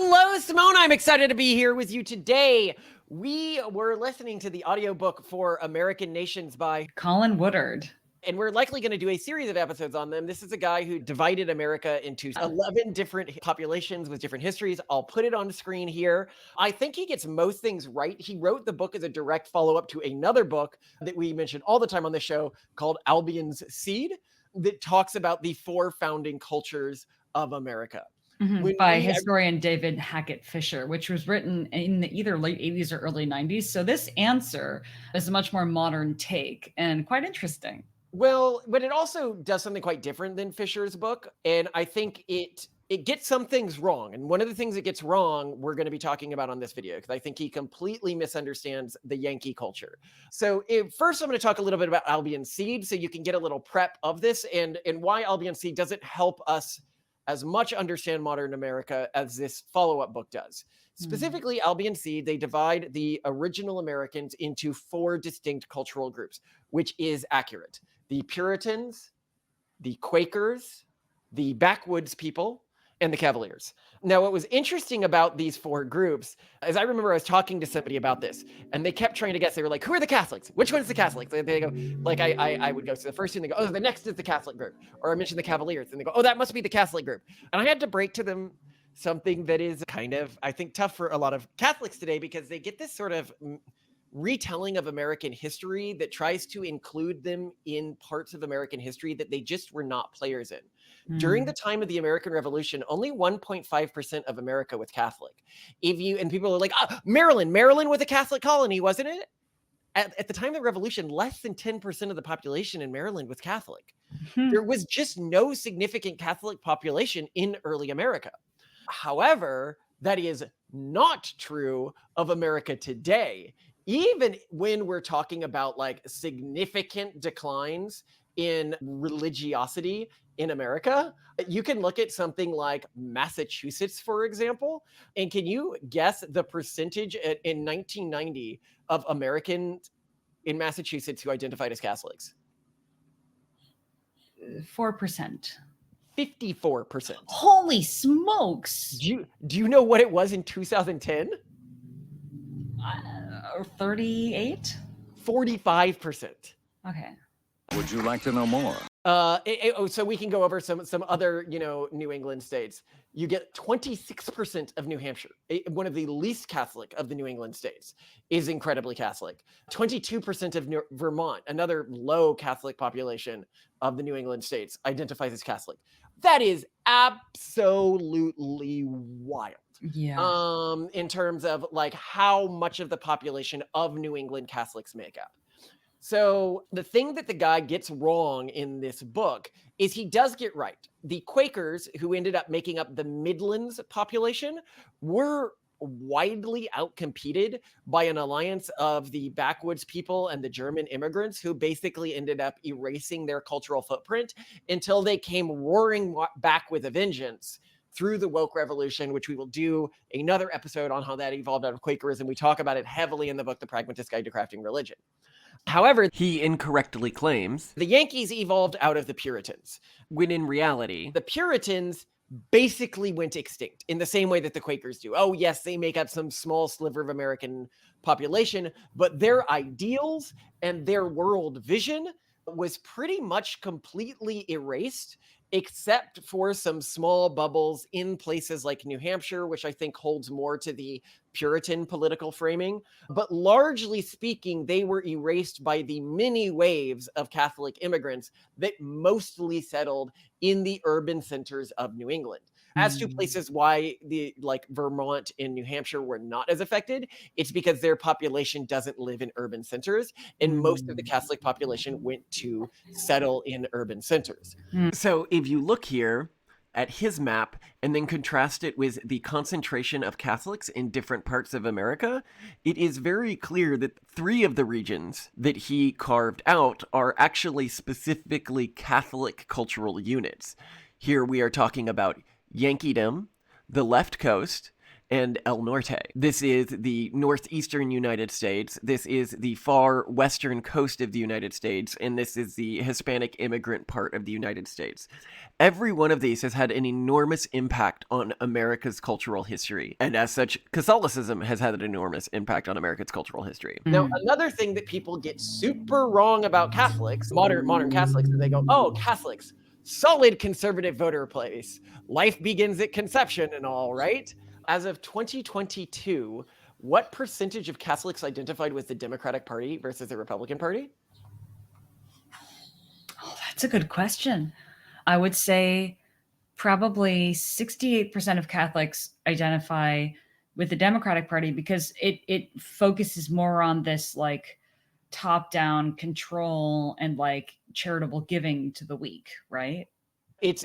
Hello, Simone. I'm excited to be here with you today. We were listening to the audiobook for American Nations by Colin Woodard. And we're likely going to do a series of episodes on them. This is a guy who divided America into 11 different populations with different histories. I'll put it on the screen here. I think he gets most things right. He wrote the book as a direct follow-up to another book that we mentioned all the time on the show called Albion's Seed that talks about the 4 founding cultures of America. By historian David Hackett Fisher, which was written in the either late 80s or early 90s. So this answer is a much more modern take and quite interesting. Well, but it also does something quite different than Fisher's book. And I think it gets some things wrong. And one of the things it gets wrong, we're going to be talking about on this video, because I think he completely misunderstands the Yankee culture. So first, I'm going to talk a little bit about Albion's Seed so you can get a little prep of this and why Albion's Seed doesn't help us as much understand modern America as this follow-up book does. Specifically, Albion's Seed, they divide the original Americans into 4 distinct cultural groups, which is accurate. The Puritans, the Quakers, the backwoods people, and the Cavaliers. Now, what was interesting about these 4 groups is I remember I was talking to somebody about this, and they kept trying to guess. They were like, who are the Catholics? Which one's the Catholics? And they go, like, I would go to the first thing, they go, oh, the next is the Catholic group. Or I mentioned the Cavaliers, and they go, oh, that must be the Catholic group. And I had to break to them something that is kind of, I think, tough for a lot of Catholics today, because they get this sort of retelling of American history that tries to include them in parts of American history that they just were not players in. During the time of the American Revolution, only 1.5% of America was Catholic. And people are like, Maryland was a Catholic colony, wasn't it? At the time of the Revolution, less than 10% of the population in Maryland was Catholic. There was just no significant Catholic population in early America. However, that is not true of America today. Even when we're talking about like significant declines in religiosity in America, you can look at something like Massachusetts, for example. And can you guess the percentage in 1990 of Americans in Massachusetts who identified as Catholics? 4%. 54%. Holy smokes. Do you know what it was in 2010? 38? 45%. Okay. Would you like to know more? So we can go over some other, New England states. You get 26% of New Hampshire, one of the least Catholic of the New England states, is incredibly Catholic. 22% of Vermont, another low Catholic population of the New England states, identifies as Catholic. That is absolutely wild. Yeah. In terms of like how much of the population of New England Catholics make up. So the thing that the guy gets wrong in this book is he does get right. The Quakers, who ended up making up the Midlands population, were widely outcompeted by an alliance of the backwoods people and the German immigrants, who basically ended up erasing their cultural footprint until they came roaring back with a vengeance through the woke revolution, which we will do another episode on how that evolved out of Quakerism. We talk about it heavily in the book, The Pragmatist Guide to Crafting Religion. However, he incorrectly claims the Yankees evolved out of the Puritans, when in reality, the Puritans basically went extinct in the same way that the Quakers do. Oh, yes, they make up some small sliver of American population, but their ideals and their world vision was pretty much completely erased, except for some small bubbles in places like New Hampshire, which I think holds more to the Puritan political framing. But largely speaking, they were erased by the many waves of Catholic immigrants that mostly settled in the urban centers of New England. As to places why Vermont and New Hampshire were not as affected, it's because their population doesn't live in urban centers, and most of the Catholic population went to settle in urban centers. So if you look here at his map and then contrast it with the concentration of Catholics in different parts of America, it is very clear that 3 of the regions that he carved out are actually specifically Catholic cultural units. Here we are talking about Yankeedom, the left coast, and El Norte. This is the northeastern United States. This is the far western coast of the United States. And this is the Hispanic immigrant part of the United States. Every one of these has had an enormous impact on America's cultural history. And as such, Catholicism has had an enormous impact on America's cultural history. Now, another thing that people get super wrong about Catholics, modern Catholics, is they go, oh, Catholics, solid conservative voter place. Life begins at conception and all, right? As of 2022, what percentage of Catholics identified with the Democratic Party versus the Republican Party? Oh, that's a good question. I would say probably 68% of Catholics identify with the Democratic Party because it focuses more on this like top-down control and like charitable giving to the weak, right? It's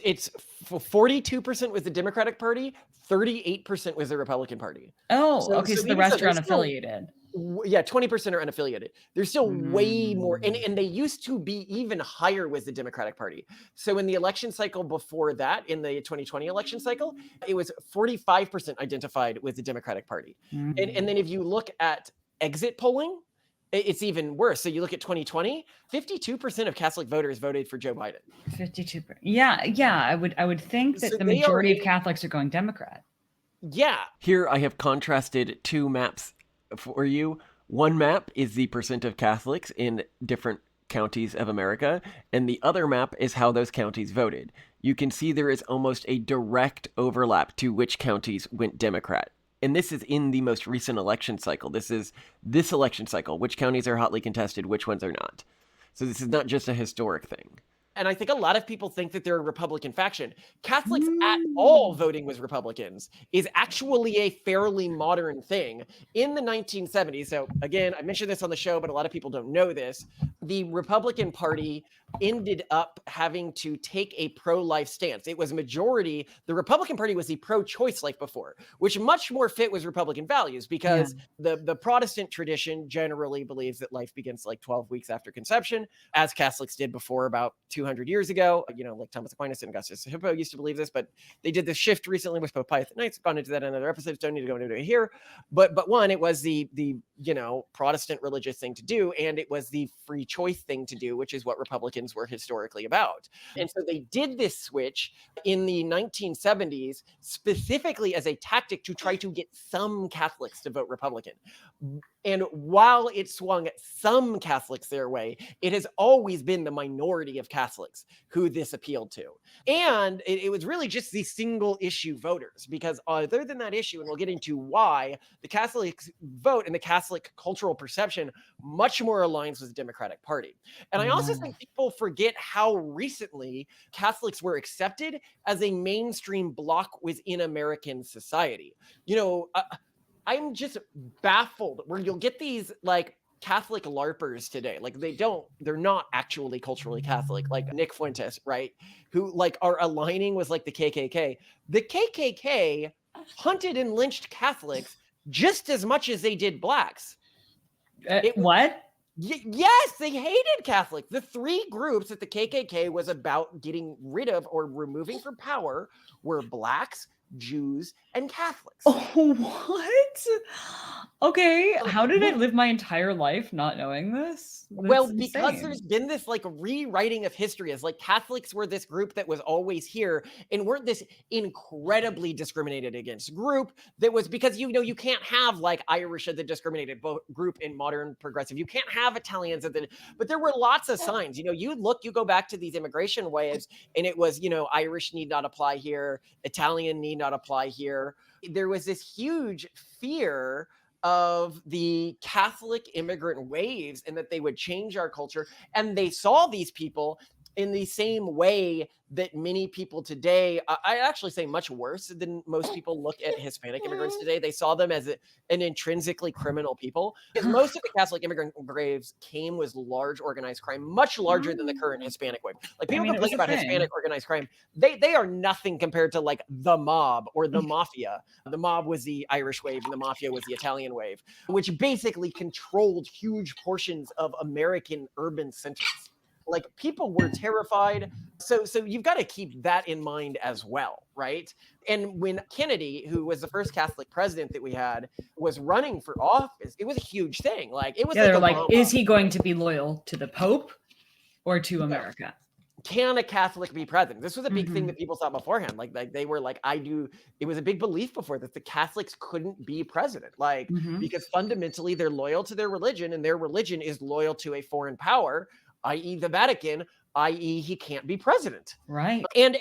42% with the Democratic Party, 38% with the Republican Party. Oh, okay. So the rest are unaffiliated. Yeah, 20% are unaffiliated. There's still way more, and they used to be even higher with the Democratic Party. So in the election cycle before that, in the 2020 election cycle, it was 45% identified with the Democratic Party. And then if you look at exit polling, it's even worse. So you look at 2020, 52% of Catholic voters voted for Joe Biden. 52%. Yeah. I would think that the majority of Catholics are going Democrat. Yeah. Here I have contrasted two maps for you. One map is the percent of Catholics in different counties of America, and the other map is how those counties voted. You can see there is almost a direct overlap to which counties went Democrat. And this is in the most recent election cycle. This is this election cycle. Which counties are hotly contested, which ones are not. So this is not just a historic thing. And I think a lot of people think that they're a Republican faction. Catholics at all voting with Republicans is actually a fairly modern thing. In the 1970s, so again, I mentioned this on the show, but a lot of people don't know this, the Republican Party ended up having to take a pro-life stance. It was majority, the Republican Party was the pro-choice life before, which much more fit with Republican values because the Protestant tradition generally believes that life begins like 12 weeks after conception, as Catholics did before about 200 years ago. You know, like Thomas Aquinas and Augustus Hippo used to believe this, but they did this shift recently with Pope Pius IX. Gone into that in other episodes. Don't need to go into it here. But one, it was the you know, Protestant religious thing to do, and it was the free choice thing to do, which is what Republicans were historically about. And so they did this switch in the 1970s specifically as a tactic to try to get some Catholics to vote Republican. And while it swung some Catholics their way, it has always been the minority of Catholics who this appealed to. And it was really just the single issue voters, because other than that issue, and we'll get into why, the Catholics vote and the Catholic cultural perception much more aligns with the Democratic Party. And I also think people forget how recently Catholics were accepted as a mainstream bloc within American society. You know, I'm just baffled where you'll get these like Catholic LARPers today. Like they're not actually culturally Catholic, like Nick Fuentes, right? Who like are aligning with like the KKK. The KKK hunted and lynched Catholics just as much as they did blacks. What? Yes, they hated Catholics. The three groups that the KKK was about getting rid of or removing from power were blacks, Jews, and Catholics. Oh, what? Okay, how did I live my entire life not knowing this? Well, because there's been this like rewriting of history as like Catholics were this group that was always here and weren't this incredibly discriminated against group that was, because you know you can't have like Irish as the discriminated group in modern progressive. You can't have Italians at the, but there were lots of signs. You know, you go back to these immigration waves and it was, you know, Irish need not apply here, Italian need not apply here. There was this huge fear of the Catholic immigrant waves and that they would change our culture. And they saw these people in the same way that many people today, I actually say much worse than most people look at Hispanic immigrants today. They saw them as an intrinsically criminal people, because most of the Catholic immigrant graves came with large organized crime, much larger than the current Hispanic wave. Like people complain about Hispanic organized crime. They are nothing compared to like the mob or the mafia. The mob was the Irish wave and the mafia was the Italian wave, which basically controlled huge portions of American urban centers. Like, people were terrified. So you've got to keep that in mind as well, right? And when Kennedy, who was the first Catholic president that we had, was running for office, it was a huge thing. Like, it was Yeah, like they're like, Obama. is he going to be loyal to the Pope or to Yeah. America? Can a Catholic be president? This was a big thing Mhm. that people thought beforehand. Like they were like, I do. It was a big belief before that the Catholics couldn't be president, like, Mhm. because fundamentally they're loyal to their religion, and their religion is loyal to a foreign power, i.e., the Vatican, i.e., he can't be president. Right. And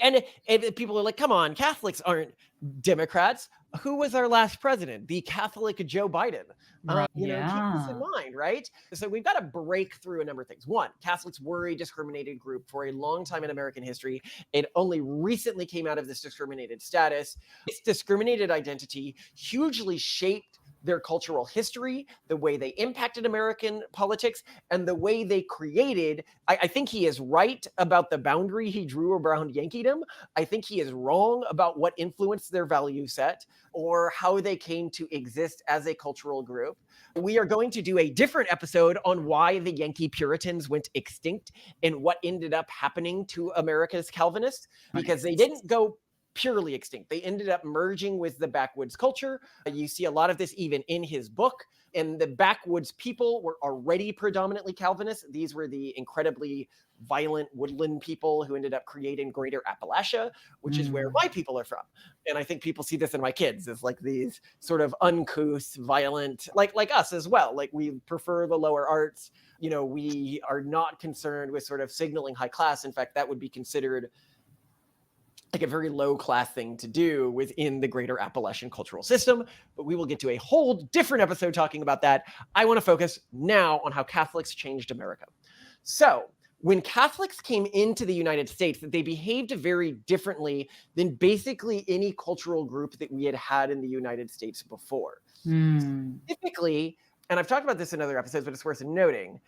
people are like, come on, Catholics aren't Democrats. Who was our last president? The Catholic Joe Biden. Right. Keep this in Yeah. mind, right? So we've got to break through a number of things. One, Catholics were a discriminated group for a long time in American history. It only recently came out of this discriminated status. Its discriminated identity hugely shaped their cultural history, the way they impacted American politics, and the way they created. I think he is right about the boundary he drew around Yankeedom. I think he is wrong about what influenced their value set or how they came to exist as a cultural group. We are going to do a different episode on why the Yankee Puritans went extinct and what ended up happening to America's Calvinists, because they didn't go purely extinct. They ended up merging with the backwoods culture. You see a lot of this even in his book. And the backwoods people were already predominantly Calvinists. These were the incredibly violent woodland people who ended up creating Greater Appalachia, which is where my people are from. And I think people see this in my kids as like these sort of uncouth, violent, like us as well. Like, we prefer the lower arts. We are not concerned with sort of signaling high class. In fact, that would be considered like a very low class thing to do within the greater Appalachian cultural system. But we will get to a whole different episode talking about that. I want to focus now on how Catholics changed America. So when Catholics came into the United States, they behaved very differently than basically any cultural group that we had had in the United States before. Specifically, and I've talked about this in other episodes, but it's worth noting,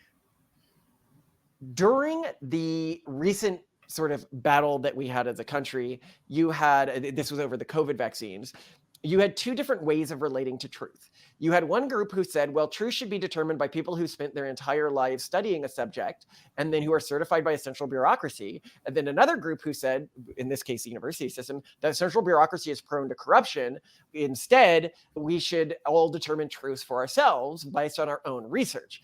during the recent sort of battle that we had as a country, this was over the COVID vaccines, you had two different ways of relating to truth. You had one group who said, well, truth should be determined by people who spent their entire lives studying a subject and then who are certified by a central bureaucracy. And then another group who said, in this case, the university system, that central bureaucracy is prone to corruption. Instead, we should all determine truths for ourselves based on our own research.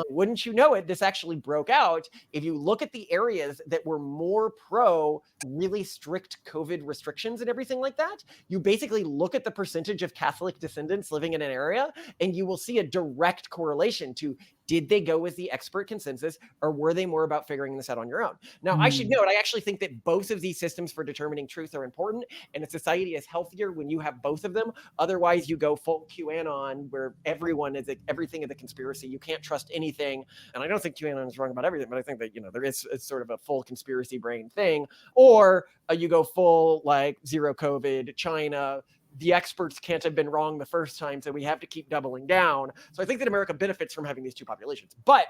Wouldn't you know it, this actually broke out. If you look at the areas that were more pro really strict COVID restrictions and everything like that, you basically look at the percentage of Catholic descendants living in an area, and you will see a direct correlation to, did they go with the expert consensus, or were they more about figuring this out on your own? Now, I should note, I actually think that both of these systems for determining truth are important, and a society is healthier when you have both of them. Otherwise, you go full QAnon, where everything is a conspiracy. You can't trust anything. And I don't think QAnon is wrong about everything, but I think that, there is sort of a full conspiracy brain thing. Or you go full, like, zero COVID, China, the experts can't have been wrong the first time, so we have to keep doubling down. So I think that America benefits from having these two populations. But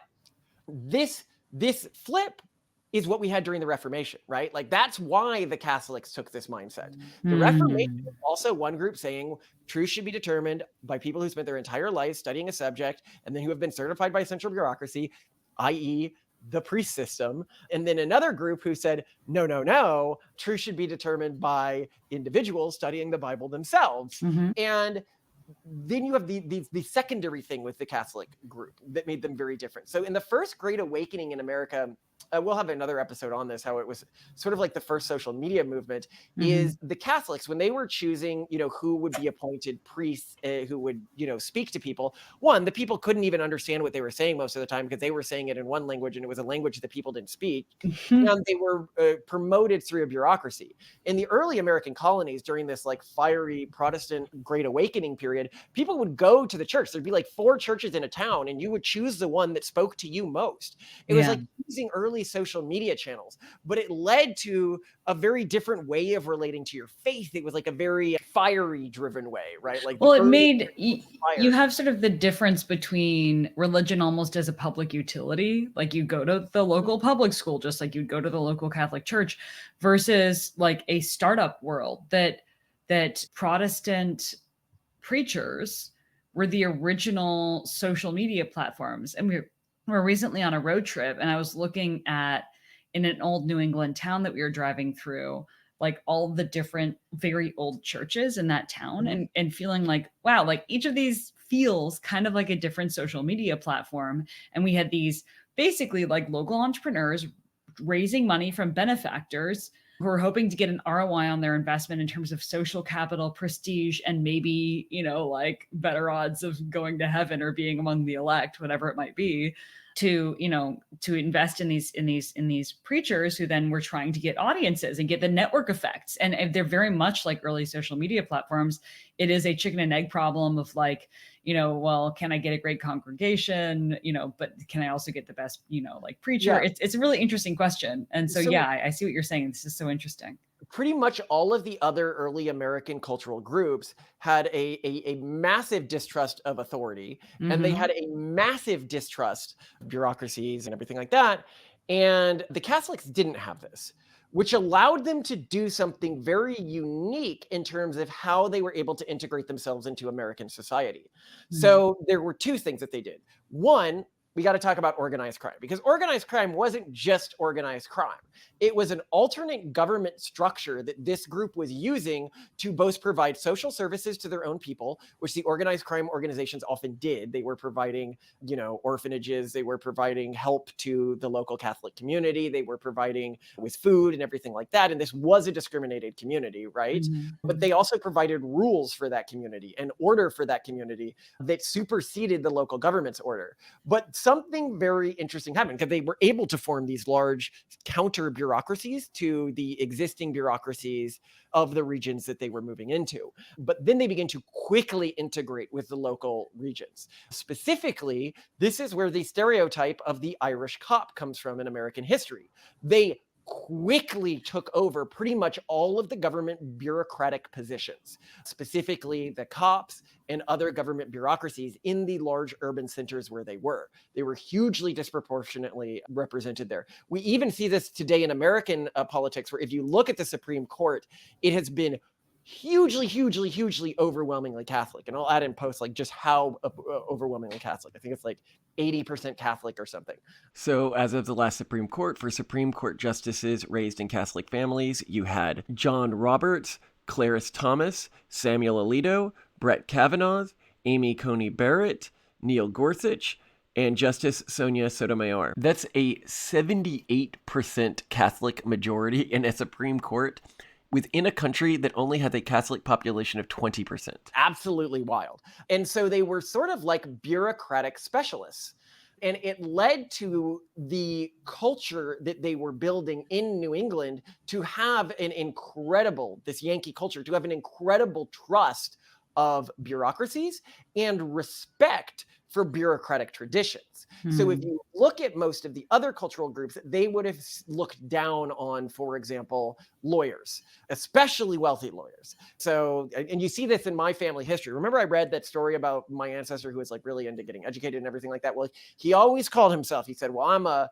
this flip is what we had during the Reformation, right? Like, that's why the Catholics took this mindset. The Reformation was also one group saying truth should be determined by people who spent their entire lives studying a subject and then who have been certified by central bureaucracy, i.e., the priest system. And then another group who said, no, truth should be determined by individuals studying the Bible themselves. And then you have the secondary thing with the Catholic group that made them very different. So in the first Great Awakening in America, we'll have another episode on this, how it was sort of like the first social media movement, is the Catholics, when they were choosing, who would be appointed priests, who would, speak to people. One, the people couldn't even understand what they were saying most of the time because they were saying it in one language and it was a language that people didn't speak. And they were promoted through a bureaucracy. In the early American colonies, during this like fiery Protestant Great Awakening period, people would go to the church. There'd be like 4 churches in a town and you would choose the one that spoke to you most. It was like using early social media channels, but it led to a very different way of relating to your faith. It was like a very fiery driven way, right? Like, well, it made you have sort of the difference between religion almost as a public utility, like you go to the local public school just like you'd go to the local Catholic church, versus like a startup world that Protestant preachers were the original social media platforms. And were recently on a road trip, and I was looking at, in an old New England town that we were driving through, like all the different very old churches in that town, Mhm. and feeling like, wow, like each of these feels kind of like a different social media platform. And we had these basically like local entrepreneurs raising money from benefactors who are hoping to get an ROI on their investment in terms of social capital, prestige, and maybe, like better odds of going to heaven or being among the elect, whatever it might be, to invest in these preachers who then were trying to get audiences and get the network effects. And they're very much like early social media platforms. It is a chicken and egg problem of like, well, can I get a great congregation, but can I also get the best, like preacher? Yeah. It's a really interesting question. And so, So yeah, I see what you're saying. This is so interesting. pretty much all of the other early American cultural groups had a massive distrust of authority, and they Hmm. had a massive distrust of bureaucracies and everything like that. And the Catholics didn't have this, which allowed them to do something very unique in terms of how they were able to integrate themselves into American society. Mm. So there were two things that they did. One, we got to talk about organized crime, because organized crime wasn't just organized crime. It was an alternate government structure that this group was using to both provide social services to their own people, which the organized crime organizations often did. They were providing, orphanages, they were providing help to the local Catholic community, they were providing with food and everything like that. And this was a discriminated community, right? But Mhm. they also provided rules for that community and order for that community that superseded the local government's order. But something very interesting happened because they were able to form these large counter bureaucracies to the existing bureaucracies of the regions that they were moving into. But then they began to quickly integrate with the local regions. Specifically, this is where the stereotype of the Irish cop comes from in American history. They quickly took over pretty much all of the government bureaucratic positions, specifically the cops and other government bureaucracies in the large urban centers where they were. They were hugely disproportionately represented there. We even see this today in American politics, where if you look at the Supreme Court, it has been hugely overwhelmingly Catholic. And I'll add in post like just how overwhelmingly Catholic. I think it's like 80% Catholic or something. So, as of the last Supreme Court, for Supreme Court justices raised in Catholic families, you had John Roberts, Clarence Thomas, Samuel Alito, Brett Kavanaugh, Amy Coney Barrett, Neil Gorsuch, and Justice Sonia Sotomayor. That's a 78% Catholic majority in a Supreme Court within a country that only had a Catholic population of 20%. Absolutely wild. And so they were sort of like bureaucratic specialists. And it led to the culture that they were building in New England to have this Yankee culture, to have an incredible trust of bureaucracies and respect for bureaucratic traditions. So if you look at most of the other cultural groups, they would have looked down on, for example, lawyers, especially wealthy lawyers. So, and you see this in my family history. Remember I read that story about my ancestor who was like really into getting educated and everything like that? Well, he always called himself, he said, well, I'm a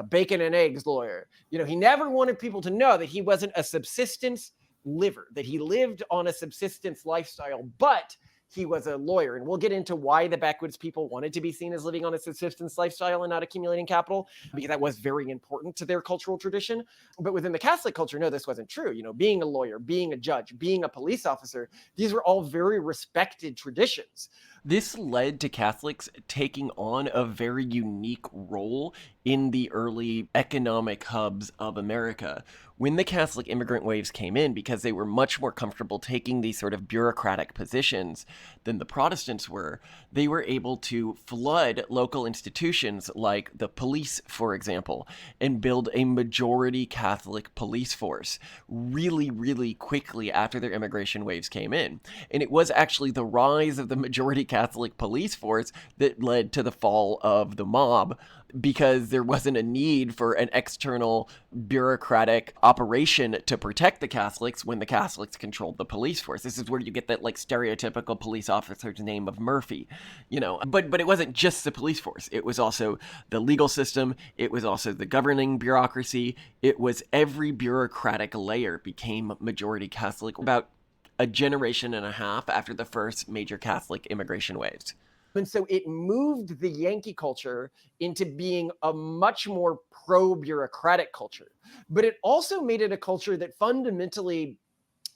bacon and eggs lawyer. He never wanted people to know that he wasn't a subsistence liver, that he lived on a subsistence lifestyle, but he was a lawyer. And we'll get into why the backwoods people wanted to be seen as living on a subsistence lifestyle and not accumulating capital, because that was very important to their cultural tradition. But within the Catholic culture, no, this wasn't true. Being a lawyer, being a judge, being a police officer, these were all very respected traditions. This led to Catholics taking on a very unique role in the early economic hubs of America. When the Catholic immigrant waves came in, because they were much more comfortable taking these sort of bureaucratic positions than the Protestants were, they were able to flood local institutions like the police, for example, and build a majority Catholic police force really quickly after their immigration waves came in. And it was actually the rise of the majority Catholic police force that led to the fall of the mob, because there wasn't a need for an external bureaucratic operation to protect the Catholics when the Catholics controlled the police force. This is where you get that like stereotypical police officer's name of Murphy, but it wasn't just the police force. It was also the legal system. It was also the governing bureaucracy. It was every bureaucratic layer became majority Catholic about a generation and a half after the first major Catholic immigration waves. And so it moved the Yankee culture into being a much more pro-bureaucratic culture. But it also made it a culture that fundamentally,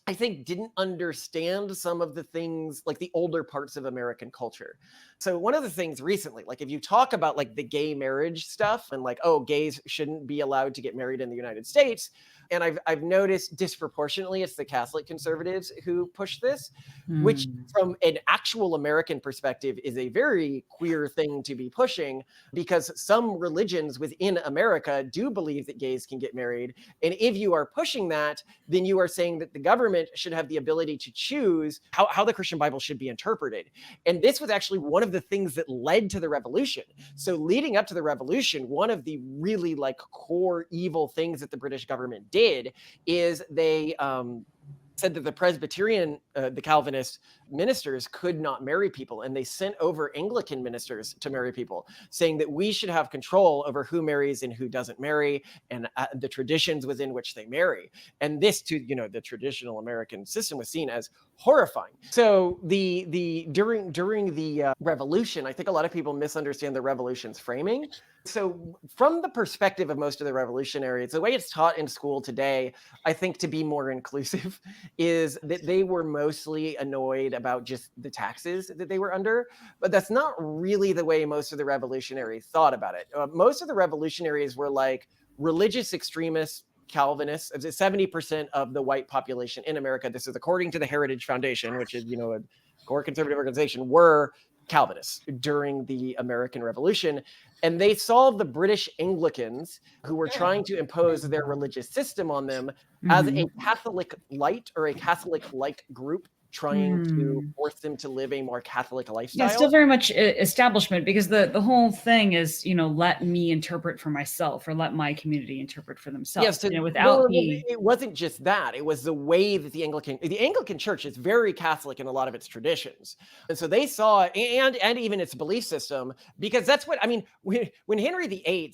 I think, didn't understand some of the things, like the older parts of American culture. So one of the things recently, like if you talk about like the gay marriage stuff and like, oh, gays shouldn't be allowed to get married in the United States. And I've noticed disproportionately it's the Catholic conservatives who push this, which from an actual American perspective is a very queer thing to be pushing, because some religions within America do believe that gays can get married. And if you are pushing that, then you are saying that the government should have the ability to choose how the Christian Bible should be interpreted. And this was actually one of the things that led to the revolution. So leading up to the revolution, one of the really like core evil things that the British government did is they said that the Presbyterian, the Calvinist ministers could not marry people. And they sent over Anglican ministers to marry people, saying that we should have control over who marries and who doesn't marry, and the traditions within which they marry. And this, to the traditional American system, was seen as horrifying. So during the revolution, I think a lot of people misunderstand the revolution's framing. So from the perspective of most of the revolutionaries, the way it's taught in school today, I think, to be more inclusive, is that they were mostly annoyed about just the taxes that they were under. But that's not really the way most of the revolutionaries thought about it. Most of the revolutionaries were like religious extremists, Calvinists. 70% of the white population in America, this is according to the Heritage Foundation, which is, a core conservative organization, were Calvinists during the American Revolution. And they saw the British Anglicans, who were trying to impose their religious system on them, as a Catholic light or a Catholic-like group trying to force them to live a more Catholic lifestyle. Yeah, still very much establishment, because the whole thing is, let me interpret for myself, or let my community interpret for themselves. Yes, it wasn't just that. It was the way that the Anglican Church is very Catholic in a lot of its traditions. And so they saw, and even its belief system, because that's what, when Henry VIII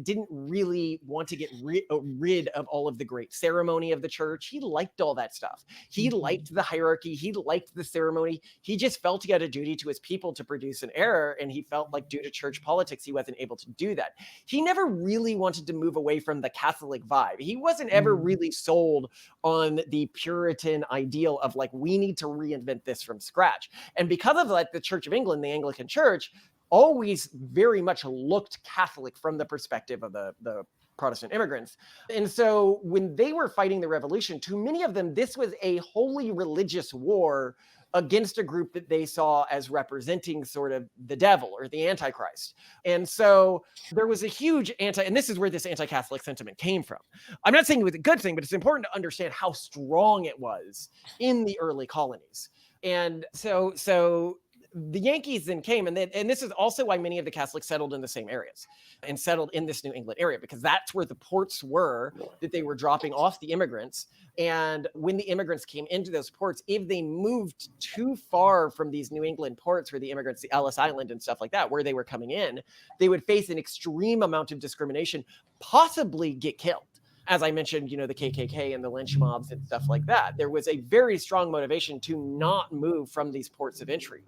didn't really want to get rid of all of the great ceremony of the church. He liked all that stuff. He liked the hierarchy. He liked the ceremony. He just felt he had a duty to his people to produce an heir, and he felt like due to church politics, he wasn't able to do that. He never really wanted to move away from the Catholic vibe. He wasn't ever really sold on the Puritan ideal of like, we need to reinvent this from scratch. And because of like the Church of England, the Anglican Church, always very much looked Catholic from the perspective of the Protestant immigrants. And so when they were fighting the revolution, to many of them, this was a wholly religious war against a group that they saw as representing sort of the devil or the Antichrist. And so there was a huge and this is where this anti-Catholic sentiment came from. I'm not saying it was a good thing, but it's important to understand how strong it was in the early colonies. And so the Yankees then came, and this is also why many of the Catholics settled in the same areas and settled in this New England area, because that's where the ports were that they were dropping off the immigrants. And when the immigrants came into those ports, if they moved too far from these New England ports where the immigrants, the Ellis Island and stuff like that, where they were coming in, they would face an extreme amount of discrimination, possibly get killed. As I mentioned, the KKK and the lynch mobs and stuff like that. There was a very strong motivation to not move from these ports of entry,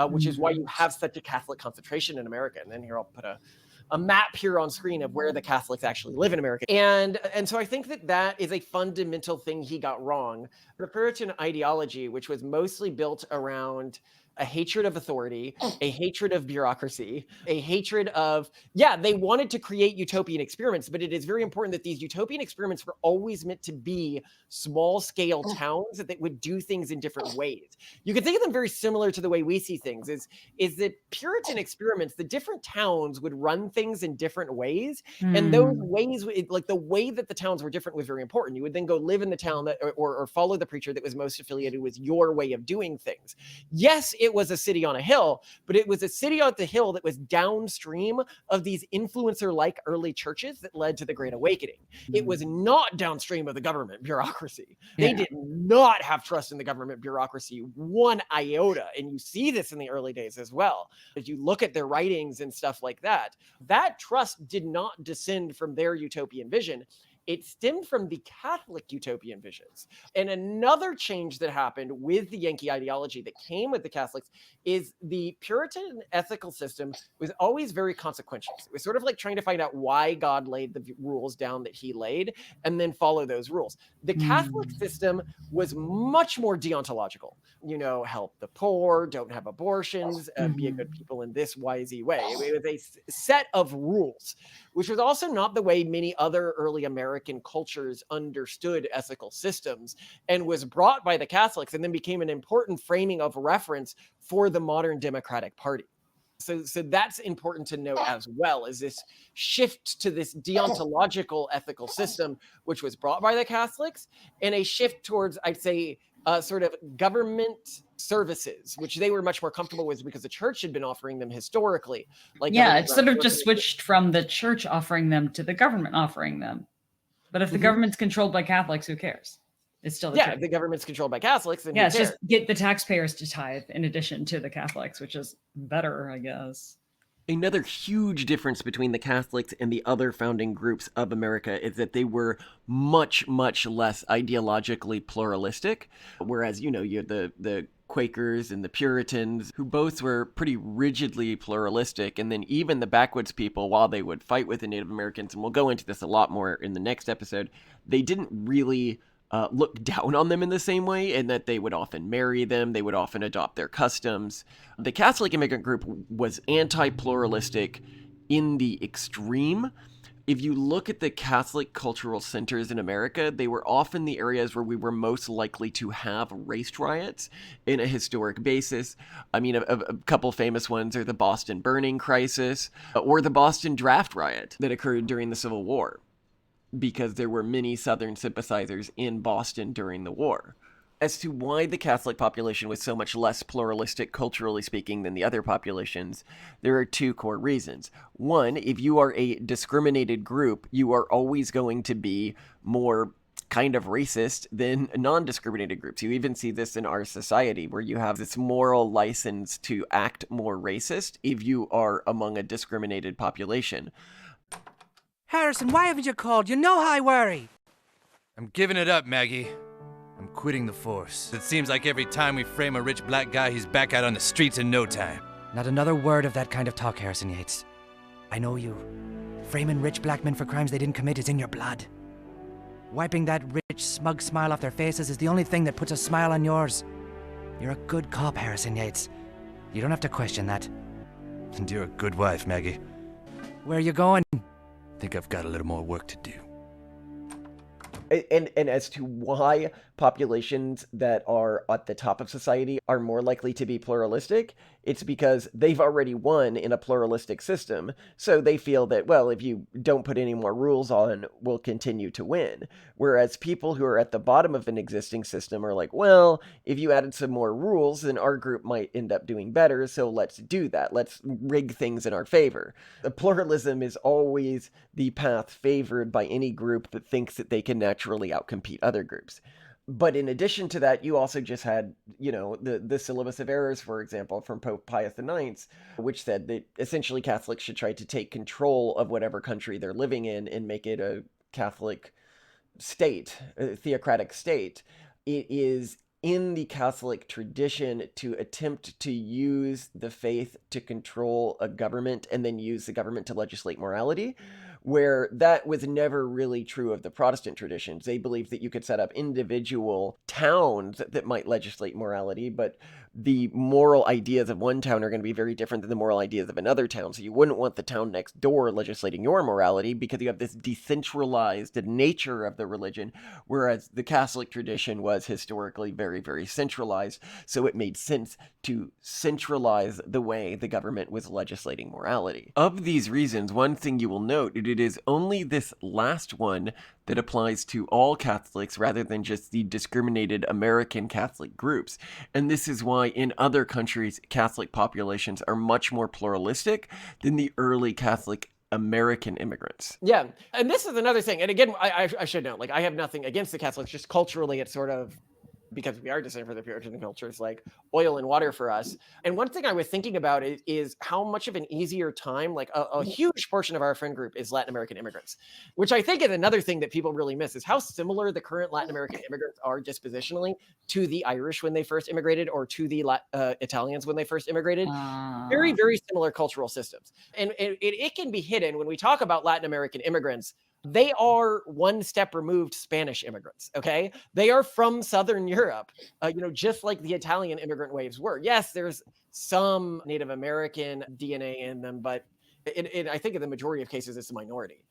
which is why you have such a Catholic concentration in America. And then here I'll put a map here on screen of where the Catholics actually live in America. And so I think that is a fundamental thing he got wrong. The Puritan ideology, which was mostly built around a hatred of authority, a hatred of bureaucracy, a hatred of, they wanted to create utopian experiments, but it is very important that these utopian experiments were always meant to be small scale towns that would do things in different ways. You can think of them very similar to the way we see things, is that Puritan experiments, the different towns would run things in different ways. And those ways, like the way that the towns were different was very important. You would then go live in the town that, or follow the preacher that was most affiliated with your way of doing things. Yes, it was a city on a hill, but it was a city on the hill that was downstream of these influencer-like early churches that led to the Great Awakening. It was not downstream of the government bureaucracy. They did not have trust in the government bureaucracy one iota. And you see this in the early days as well. As you look at their writings and stuff like that, that trust did not descend from their utopian vision. it stemmed from the Catholic utopian visions. And another change that happened with the Yankee ideology that came with the Catholics is the Puritan ethical system was always very consequential. It was sort of like trying to find out why God laid the rules down that he laid and then follow those rules. The Catholic system was much more deontological. You know, help the poor, don't have abortions, be a good people in this wisey way. It was a set of rules, which was also not the way many other early American cultures understood ethical systems, and was brought by the Catholics and then became an important framing of reference for the modern Democratic Party. So that's important to note as well, is this shift to this deontological ethical system, which was brought by the Catholics, and a shift towards, I'd say, sort of government services, which they were much more comfortable with because the church had been offering them historically. Like, yeah, it sort of just switched from the church offering them to the government offering them. But if the government's controlled by Catholics, who cares? It's still the church. If the government's controlled by Catholics, then it's just get the taxpayers to tithe in addition to the Catholics, which is better, I guess. Another huge difference between the Catholics and the other founding groups of America is that they were much, much less ideologically pluralistic. Whereas, you had the Quakers and the Puritans, who both were pretty rigidly pluralistic. And then even the backwoods people, while they would fight with the Native Americans, and we'll go into this a lot more in the next episode, they didn't really look down on them in the same way, in that they would often marry them, they would often adopt their customs. The Catholic immigrant group was anti-pluralistic in the extreme. If you look at the Catholic cultural centers in America, they were often the areas where we were most likely to have race riots in a historic basis. I mean, a couple famous ones are the Boston burning crisis or the Boston draft riot that occurred during the Civil War, because there were many Southern sympathizers in Boston during the war. As to why the Catholic population was so much less pluralistic, culturally speaking, than the other populations, there are two core reasons. One, if you are a discriminated group, you are always going to be more kind of racist than non-discriminated groups. You even see this in our society, where you have this moral license to act more racist if you are among a discriminated population. Harrison, why haven't you called? You know how I worry. I'm giving it up, Maggie. I'm quitting the force. It seems like every time we frame a rich black guy, he's back out on the streets in no time. Not another word of that kind of talk, Harrison Yates. I know you. Framing rich black men for crimes they didn't commit is in your blood. Wiping that rich, smug smile off their faces is the only thing that puts a smile on yours. You're a good cop, Harrison Yates. You don't have to question that. And you're a good wife, Maggie. Where are you going? Think I've got a little more work to do. And as to why populations that are at the top of society are more likely to be pluralistic, it's because they've already won in a pluralistic system. So they feel that, well, if you don't put any more rules on, we'll continue to win. Whereas people who are at the bottom of an existing system are like, well, if you added some more rules, then our group might end up doing better. So let's do that. Let's rig things in our favor. The pluralism is always the path favored by any group that thinks that they can naturally outcompete other groups. But in addition to that, you also just had, the Syllabus of Errors, for example, from Pope Pius IX, which said that essentially Catholics should try to take control of whatever country they're living in and make it a Catholic state, a theocratic state. It is in the Catholic tradition to attempt to use the faith to control a government and then use the government to legislate morality, where that was never really true of the Protestant traditions. They believed that you could set up individual towns that might legislate morality, but the moral ideas of one town are going to be very different than the moral ideas of another town. So you wouldn't want the town next door legislating your morality because you have this decentralized nature of the religion, whereas the Catholic tradition was historically very, very centralized. So it made sense to centralize the way the government was legislating morality. Of these reasons, one thing you will note, it is only this last one that applies to all Catholics rather than just the discriminated American Catholic groups. And this is why in other countries, Catholic populations are much more pluralistic than the early Catholic American immigrants. Yeah. And this is another thing. And again, I should note, I have nothing against the Catholics, just culturally it's sort of because we are descended from the Puritan culture, is like oil and water for us. And one thing I was thinking about is how much of an easier time, like a huge portion of our friend group is Latin American immigrants, which I think is another thing that people really miss, is how similar the current Latin American immigrants are dispositionally to the Irish when they first immigrated, or to the Italians when they first immigrated. Very, very similar cultural systems. And it can be hidden when we talk about Latin American immigrants. They are one step removed Spanish immigrants, okay? They are from Southern Europe, just like the Italian immigrant waves were. Yes, there's some Native American DNA in them, but I think in the majority of cases, it's a minority.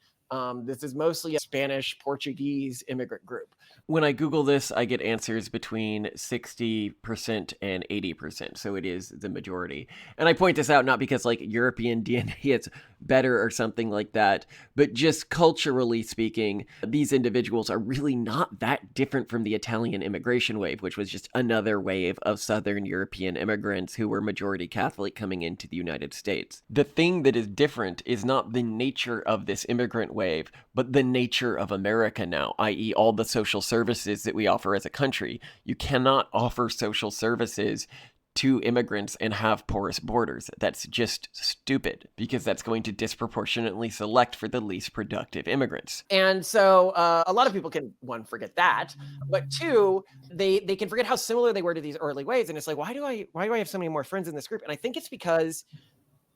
This is mostly a Spanish, Portuguese immigrant group. When I Google this, I get answers between 60% and 80%. So it is the majority. And I point this out not because like European DNA is better or something like that, but just culturally speaking, these individuals are really not that different from the Italian immigration wave, which was just another wave of Southern European immigrants who were majority Catholic coming into the United States. The thing that is different is not the nature of this immigrant wave, but the nature of America now, i.e. all the social services that we offer as a country. You cannot offer social services to immigrants and have porous borders. That's just stupid, because that's going to disproportionately select for the least productive immigrants. And so a lot of people can, one, forget that, but two, they can forget how similar they were to these early waves. And it's like, why do I have so many more friends in this group? And I think it's because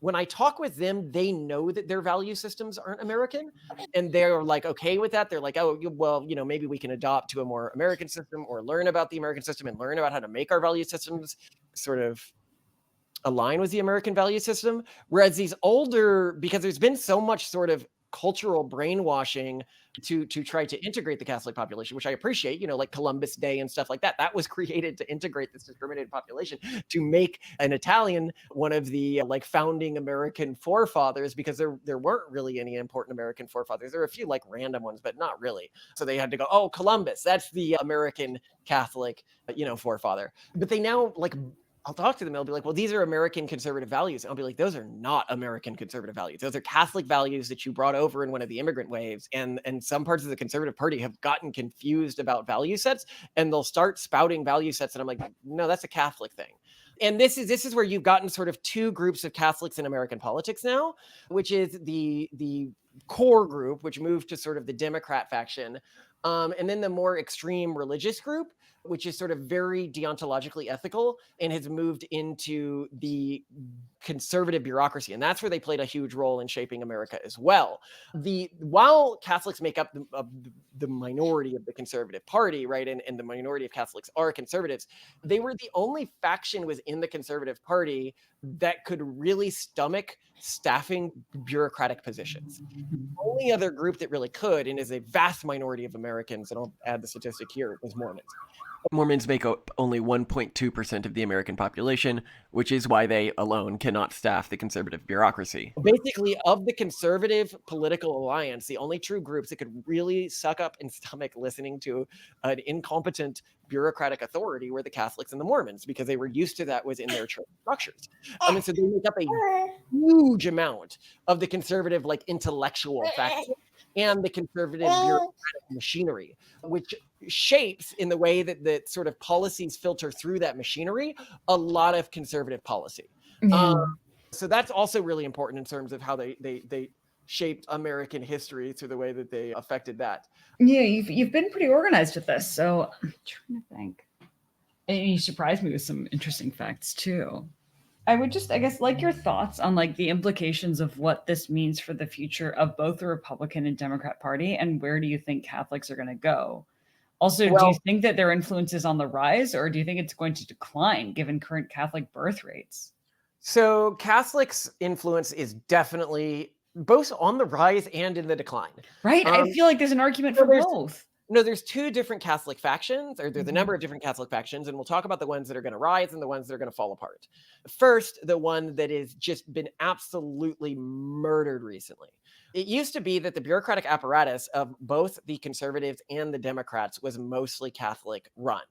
when I talk with them, they know that their value systems aren't American, and they're like okay with that. They're like, oh, well, maybe we can adopt to a more American system, or learn about the American system and learn about how to make our value systems sort of align with the American value system. Whereas these older, because there's been so much sort of cultural brainwashing to try to integrate the Catholic population, which I appreciate, like Columbus Day and stuff like that. That was created to integrate this discriminated population, to make an Italian one of the like founding American forefathers, because there weren't really any important American forefathers. There were a few like random ones, but not really. So they had to go, oh, Columbus, that's the American Catholic, forefather. But they now like, I'll talk to them. They'll be like, well, these are American conservative values. And I'll be like, those are not American conservative values. Those are Catholic values that you brought over in one of the immigrant waves. And some parts of the conservative party have gotten confused about value sets, and they'll start spouting value sets. And I'm like, no, that's a Catholic thing. And this is where you've gotten sort of two groups of Catholics in American politics now, which is the core group, which moved to sort of the Democrat faction, and then the more extreme religious group, which is sort of very deontologically ethical and has moved into the conservative bureaucracy. And that's where they played a huge role in shaping America as well. While Catholics make up the minority of the conservative party, right, and the minority of Catholics are conservatives, they were the only faction within the conservative party that could really stomach staffing bureaucratic positions. The only other group that really could, and is a vast minority of Americans, and I'll add the statistic here, was Mormons. Mormons make up only 1.2% of the American population, which is why they alone cannot staff the conservative bureaucracy. Basically, of the conservative political alliance, the only true groups that could really suck up and stomach listening to an incompetent bureaucratic authority were the Catholics and the Mormons, because they were used to that within their church structures. And so they make up a huge amount of the conservative, like intellectual faction and the conservative bureaucratic machinery, which shapes in the way that sort of policies filter through that machinery a lot of conservative policy. So that's also really important in terms of how they shaped American history through the way that they affected that. Yeah, you've been pretty organized with this, so I'm trying to think. And you surprised me with some interesting facts too. I would just, I guess, like your thoughts on like the implications of what this means for the future of both the Republican and Democrat Party, and where do you think Catholics are going to go? Also, do you think that their influence is on the rise, or do you think it's going to decline given current Catholic birth rates? So Catholics' influence is definitely both on the rise and in the decline. Right? I feel like there's an argument for both. No, there's two different Catholic factions, or there's a number of different Catholic factions, and we'll talk about the ones that are going to rise and the ones that are going to fall apart. First, the one that has just been absolutely murdered recently, It used to be that the bureaucratic apparatus of both the conservatives and the Democrats was mostly Catholic run.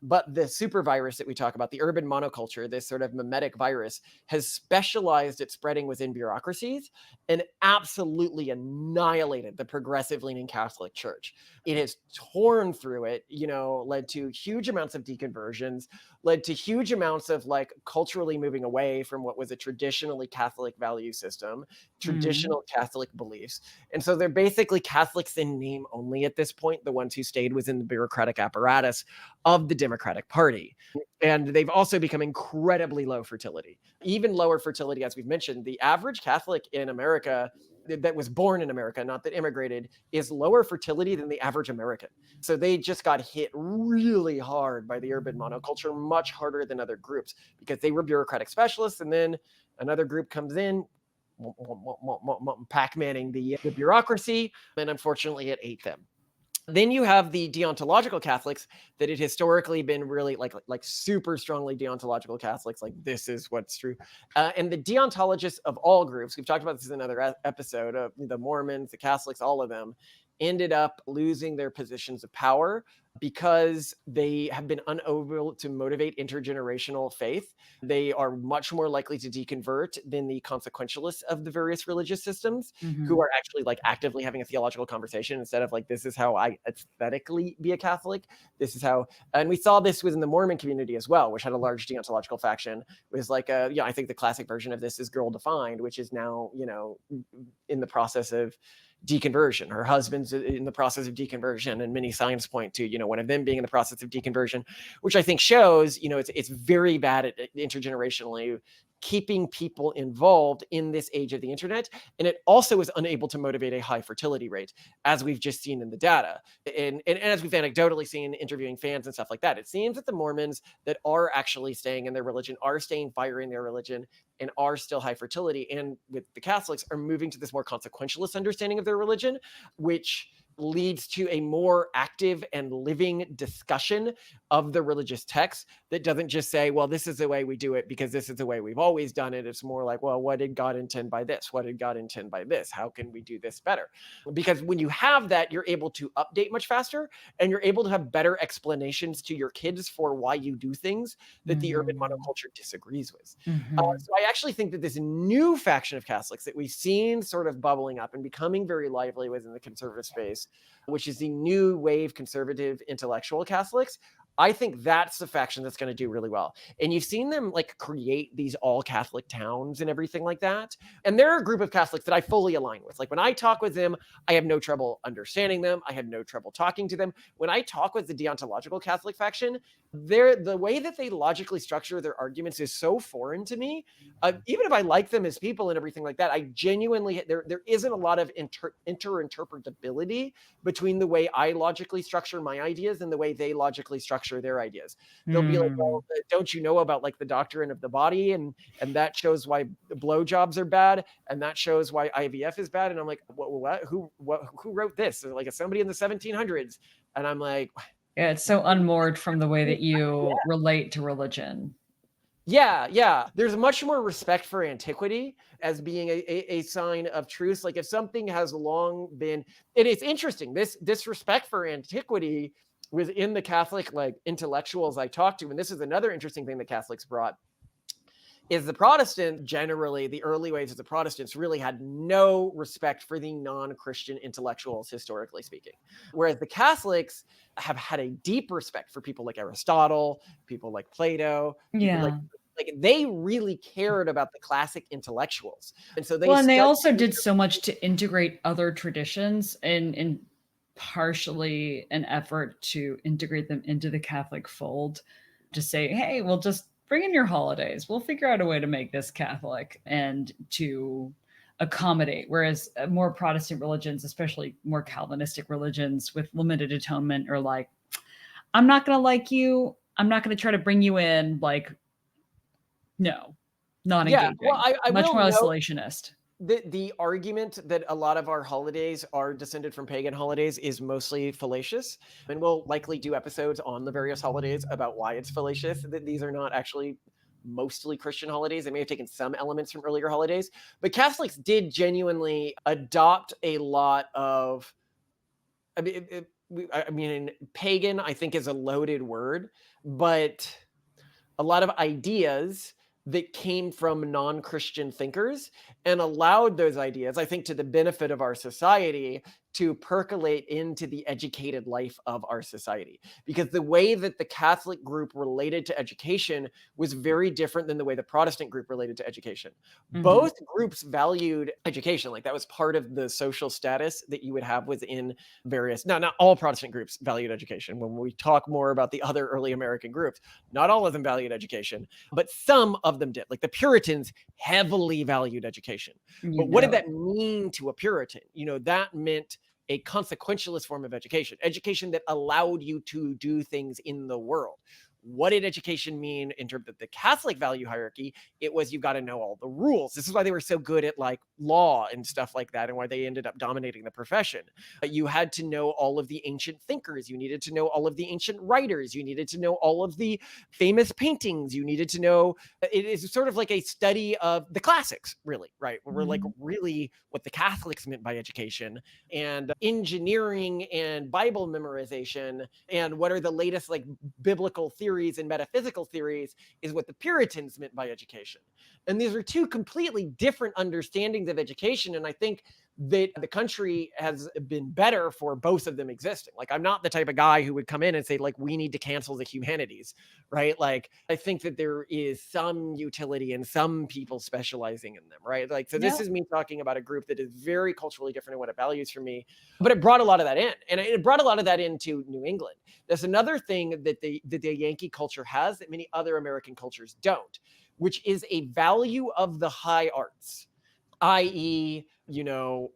But the super virus that we talk about, the urban monoculture, this sort of mimetic virus, has specialized at spreading within bureaucracies and absolutely annihilated the progressive leaning Catholic Church. It has torn through it, led to huge amounts of deconversions, led to huge amounts of like culturally moving away from what was a traditionally Catholic value system, traditional Catholic beliefs. And so they're basically Catholics in name only at this point, the ones who stayed within the bureaucratic apparatus of the Democratic Party. And they've also become incredibly low fertility, even lower fertility, as we've mentioned. The average Catholic in America that was born in America, not that immigrated, is lower fertility than the average American. So they just got hit really hard by the urban monoculture, much harder than other groups, because they were bureaucratic specialists. And then another group comes in, Pac-Manning the bureaucracy, and unfortunately it ate them. Then you have the deontological Catholics that had historically been really like super strongly deontological Catholics, like this is what's true. And the deontologists of all groups, we've talked about this in another episode, of the Mormons, the Catholics, all of them, ended up losing their positions of power because they have been unable to motivate intergenerational faith. They are much more likely to deconvert than the consequentialists of the various religious systems, who are actually like actively having a theological conversation instead of like, this is how I aesthetically be a Catholic. This is how, and we saw this within the Mormon community as well, which had a large deontological faction. It was like, I think the classic version of this is Girl Defined, which is now, in the process of deconversion. Her husband's in the process of deconversion, and many signs point to one of them being in the process of deconversion, which I think shows it's very bad at intergenerationally keeping people involved in this age of the internet. And it also is unable to motivate a high fertility rate, as we've just seen in the data. And as we've anecdotally seen interviewing fans and stuff like that, it seems that the Mormons that are actually staying in their religion are staying fire in their religion and are still high fertility. And with the Catholics are moving to this more consequentialist understanding of their religion, which leads to a more active and living discussion of the religious text that doesn't just say, well, this is the way we do it because this is the way we've always done it. It's more like, well, what did God intend by this? What did God intend by this? How can we do this better? Because when you have that, you're able to update much faster, and you're able to have better explanations to your kids for why you do things that the urban monoculture disagrees with. So I actually think that this new faction of Catholics that we've seen sort of bubbling up and becoming very lively within the conservative space, which is the new wave conservative intellectual Catholics, I think that's the faction that's going to do really well. And you've seen them like create these all Catholic towns and everything like that. And they're a group of Catholics that I fully align with. Like when I talk with them, I have no trouble understanding them. I have no trouble talking to them. When I talk with the deontological Catholic faction, the way that they logically structure their arguments is so foreign to me. Even if I like them as people and everything like that, I genuinely, there isn't a lot of interinterpretability between the way I logically structure my ideas and the way they logically structure their ideas. They'll be like, well, don't you know about like the doctrine of the body, and that shows why blowjobs are bad, and that shows why IVF is bad. And I'm like, what? Who wrote this? Like, it's somebody in the 1700s. And I'm like, yeah, it's so unmoored from the way that you relate to religion. Yeah. There's much more respect for antiquity as being a sign of truth. Like if something has long been, and it's interesting, this respect for antiquity within the Catholic like intellectuals I talked to, and this is another interesting thing that Catholics brought, is the Protestant, generally, the early waves of the Protestants really had no respect for the non-Christian intellectuals, historically speaking. Whereas the Catholics have had a deep respect for people like Aristotle, people like Plato, people like they really cared about the classic intellectuals. And so they also did so much to integrate other traditions and partially an effort to integrate them into the Catholic fold, to say, hey, we'll just bring in your holidays. We'll figure out a way to make this Catholic and to accommodate. Whereas more Protestant religions, especially more Calvinistic religions with limited atonement, are like, I'm not going to like you. I'm not going to try to bring you in. Like, no, not engaging. Well, I much more isolationist. The argument that a lot of our holidays are descended from pagan holidays is mostly fallacious, and we'll likely do episodes on the various holidays about why it's fallacious, that these are not actually mostly Christian holidays. They may have taken some elements from earlier holidays, but Catholics did genuinely adopt a lot of, I mean, pagan, I think, is a loaded word, but a lot of ideas that came from non-Christian thinkers and allowed those ideas, I think, to the benefit of our society, to percolate into the educated life of our society. Because the way that the Catholic group related to education was very different than the way the Protestant group related to education. Both groups valued education. Like, that was part of the social status that you would have within various, now, not all Protestant groups valued education. When we talk more about the other early American groups, not all of them valued education, but some of them did. Like, the Puritans heavily valued education. But what did that mean to a Puritan? That meant a consequentialist form of education that allowed you to do things in the world. What did education mean in terms of the Catholic value hierarchy? It was, you've got to know all the rules. This is why they were so good at like law and stuff like that, and why they ended up dominating the profession. You had to know all of the ancient thinkers. You needed to know all of the ancient writers. You needed to know all of the famous paintings. You needed to know, it is sort of like a study of the classics, really, right? We're like really what the Catholics meant by education, and engineering and Bible memorization and what are the latest like biblical theories and metaphysical theories is what the Puritans meant by education. And these are two completely different understandings of education. And I think that the country has been better for both of them existing. Like, I'm not the type of guy who would come in and say, like, we need to cancel the humanities, right? Like, I think that there is some utility in some people specializing in them, right? Like, so this is me talking about a group that is very culturally different in what it values from me, but it brought a lot of that in. And it brought a lot of that into New England. There's another thing that the Yankee culture has that many other American cultures don't, which is a value of the high arts, i.e.,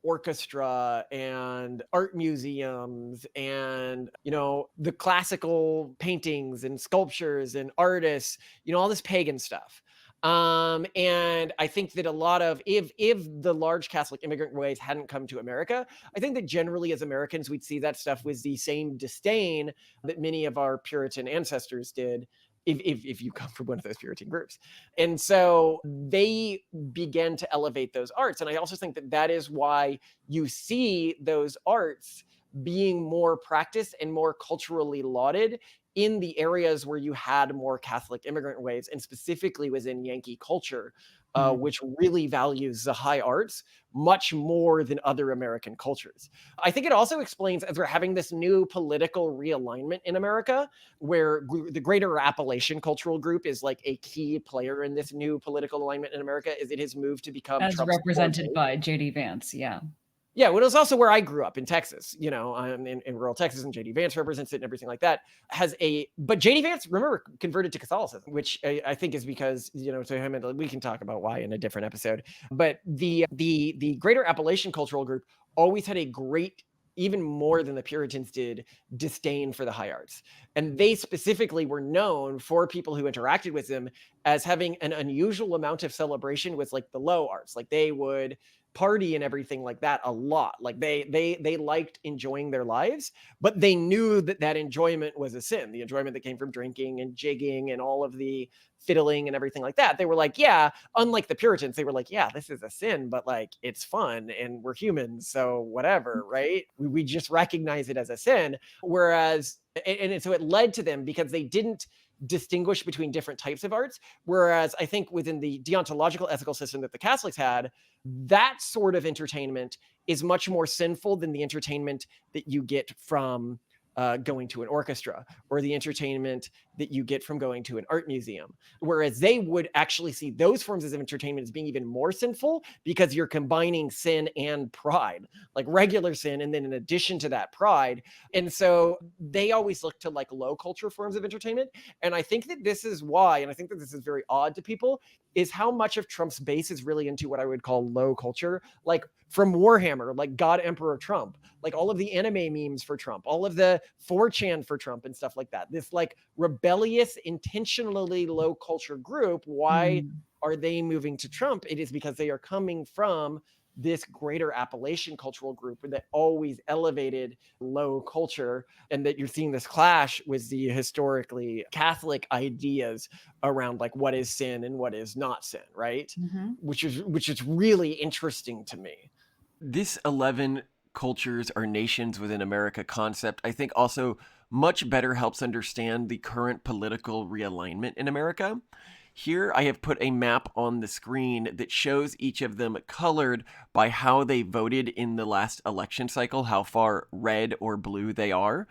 orchestra and art museums and, the classical paintings and sculptures and artists, all this pagan stuff. And I think that a lot of, if the large Catholic immigrant waves hadn't come to America, I think that generally as Americans, we'd see that stuff with the same disdain that many of our Puritan ancestors did, if you come from one of those Puritan groups. And so they began to elevate those arts. And I also think that that is why you see those arts being more practiced and more culturally lauded in the areas where you had more Catholic immigrant waves, and specifically within Yankee culture, which really values the high arts much more than other American cultures. I think it also explains, as we're having this new political realignment in America, where the greater Appalachian cultural group is like a key player in this new political alignment in America, is it has moved to become as Trump's represented by J.D. Vance. Yeah, well, it's also where I grew up in Texas, in rural Texas, and J.D. Vance represents it and everything like that. But J.D. Vance, remember, converted to Catholicism, which I think is because, to him, and we can talk about why in a different episode. But the greater Appalachian cultural group always had a great, even more than the Puritans did, disdain for the high arts. And they specifically were known for people who interacted with them as having an unusual amount of celebration with like the low arts. Like, they would party and everything like that a lot. Like, they liked enjoying their lives, but they knew that that enjoyment was a sin. The enjoyment that came from drinking and jigging and all of the fiddling and everything like that. They were like, yeah, unlike the Puritans, they were like, yeah, this is a sin, but like, it's fun and we're humans, so whatever, right? We just recognize it as a sin. Whereas, and so it led to them, because they didn't distinguish between different types of arts. Whereas I think within the deontological ethical system that the Catholics had, that sort of entertainment is much more sinful than the entertainment that you get from going to an orchestra, or the entertainment that you get from going to an art museum. Whereas they would actually see those forms of entertainment as being even more sinful, because you're combining sin and pride, like regular sin, and then in addition to that, pride. And so they always look to like low culture forms of entertainment. And I think that this is why, and I think that this is very odd to people, is how much of Trump's base is really into what I would call low culture, like from Warhammer, like God Emperor Trump, like all of the anime memes for Trump, all of the 4chan for Trump and stuff like that. This like rebellious, intentionally low culture group. Why are they moving to Trump? It is because they are coming from this greater Appalachian cultural group that always elevated low culture, and that you're seeing this clash with the historically Catholic ideas around like what is sin and what is not sin, right? Mhm. Which is really interesting to me. This 11 cultures or nations within America concept, I think, also much better helps understand the current political realignment in America. Here I have put a map on the screen that shows each of them colored by how they voted in the last election cycle, how far red or blue they are.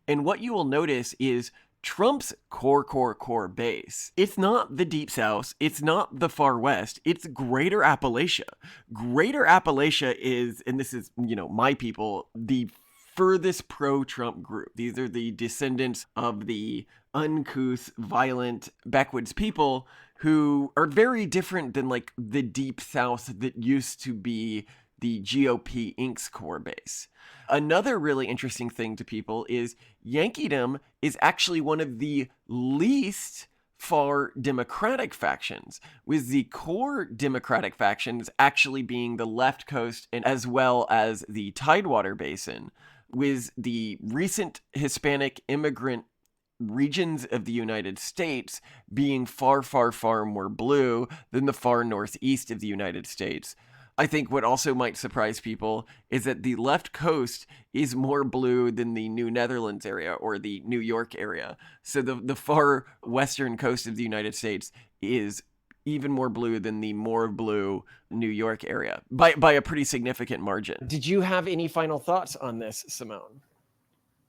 And what you will notice is Trump's core base. It's not the Deep South. It's not the Far West. It's Greater Appalachia. Greater Appalachia is, and this is, my people, the furthest pro-Trump group. These are the descendants of the uncouth, violent backwoods people who are very different than like the Deep South that used to be the GOP Inc.'s core base. Another really interesting thing to people is Yankeedom is actually one of the least far Democratic factions, with the core Democratic factions actually being the left coast and as well as the Tidewater Basin, with the recent Hispanic immigrant regions of the United States being far more blue than the far northeast of the United States. I think what also might surprise people is that the left coast is more blue than the New Netherlands area or the New York area. So the far western coast of the United States is even more blue than the more blue New York area by a pretty significant margin. Did you have any final thoughts on this, Simone?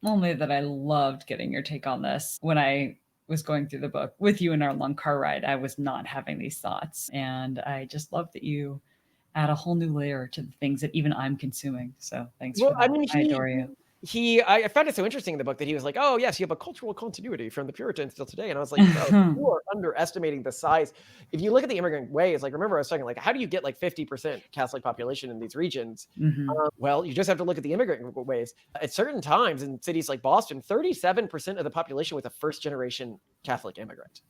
Only that I loved getting your take on this. When I was going through the book with you in our long car ride, I was not having these thoughts. And I just love that you add a whole new layer to the things that even I'm consuming. So thanks for that. I adore you. I found it so interesting in the book that he was like, oh yes, you have a cultural continuity from the Puritans till today. And I was like, no, you are underestimating the size. If you look at the immigrant ways, like, remember I was talking like, how do you get like 50% Catholic population in these regions? Well, you just have to look at the immigrant ways. At certain times in cities like Boston, 37% of the population was a first generation Catholic immigrant.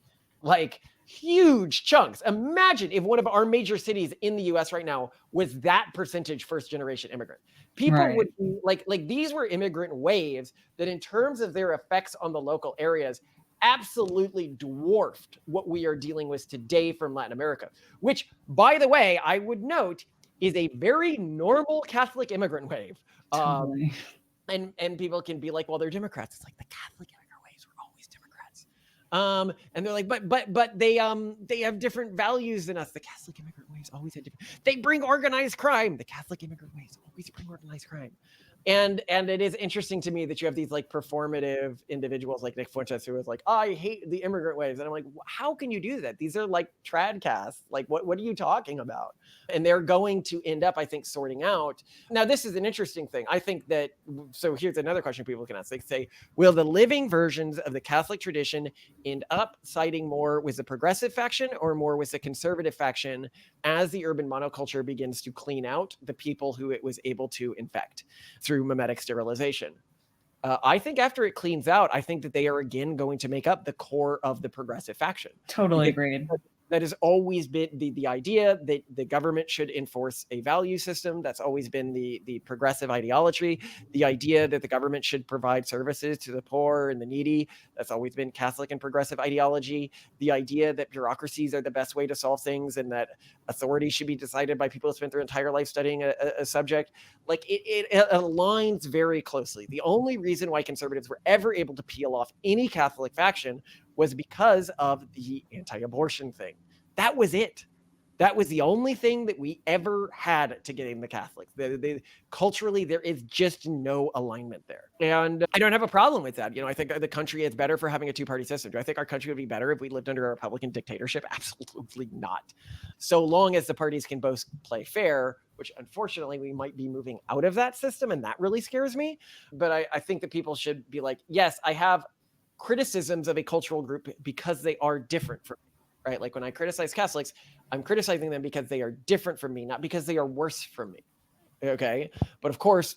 Like huge chunks. Imagine if one of our major cities in the US right now was that percentage first generation immigrant. People would be like these were immigrant waves that in terms of their effects on the local areas absolutely dwarfed what we are dealing with today from Latin America, which, by the way, I would note is a very normal Catholic immigrant wave. Totally. And people can be like, well, they're Democrats. It's like the Catholic immigrant waves were always Democrats. And they're like, but they have different values than us. The Catholic immigrant waves always had different. They bring organized crime. The Catholic immigrant waves always bring organized crime. And it is interesting to me that you have these like performative individuals like Nick Fuentes who is like, I hate the immigrant waves. And I'm like, how can you do that? These are like tradcasts. Like, what are you talking about? And they're going to end up, I think, sorting out. Now, this is an interesting thing. I think that, so here's another question people can ask. They say, will the living versions of the Catholic tradition end up siding more with the progressive faction or more with the conservative faction as the urban monoculture begins to clean out the people who it was able to infect through mimetic sterilization? I think after it cleans out, I think that they are again going to make up the core of the progressive faction. Totally agreed. That has always been the idea that the government should enforce a value system. That's always been the progressive ideology. The idea that the government should provide services to the poor and the needy. That's always been Catholic and progressive ideology. The idea that bureaucracies are the best way to solve things and that authority should be decided by people who spent their entire life studying a subject. Like it aligns very closely. The only reason why conservatives were ever able to peel off any Catholic faction was because of the anti-abortion thing. That was it. That was the only thing that we ever had to get in the Catholics. Culturally, there is just no alignment there. And I don't have a problem with that. I think the country is better for having a two-party system. Do I think our country would be better if we lived under a Republican dictatorship? Absolutely not. So long as the parties can both play fair, which unfortunately we might be moving out of that system, and that really scares me. But I think that people should be like, yes, I have criticisms of a cultural group because they are different from me, right? Like when I criticize Catholics, I'm criticizing them because they are different from me, not because they are worse from me. Okay. But of course,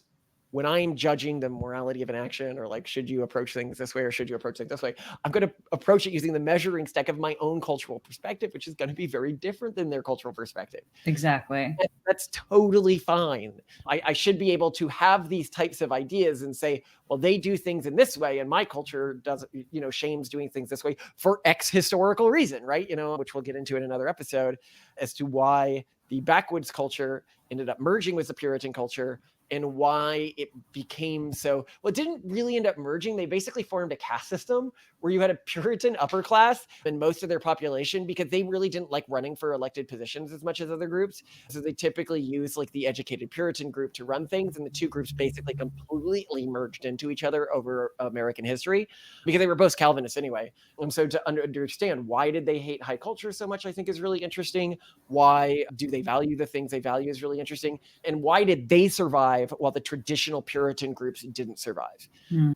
when I'm judging the morality of an action, or like, should you approach things this way or should you approach things this way, I'm going to approach it using the measuring stick of my own cultural perspective, which is going to be very different than their cultural perspective. Exactly. And that's totally fine. I should be able to have these types of ideas and say, well, they do things in this way, and my culture doesn't, shames doing things this way for X historical reason, right? Which we'll get into in another episode, as to why the backwoods culture ended up merging with the Puritan culture, and why it became so. Well, it didn't really end up merging. They basically formed a caste system where you had a Puritan upper class and most of their population, because they really didn't like running for elected positions as much as other groups. So they typically use like the educated Puritan group to run things, and the two groups basically completely merged into each other over American history, because they were both Calvinists anyway. And so to understand why did they hate high culture so much, I think is really interesting. Why do they value the things they value is really interesting. And why did they survive while the traditional Puritan groups didn't survive?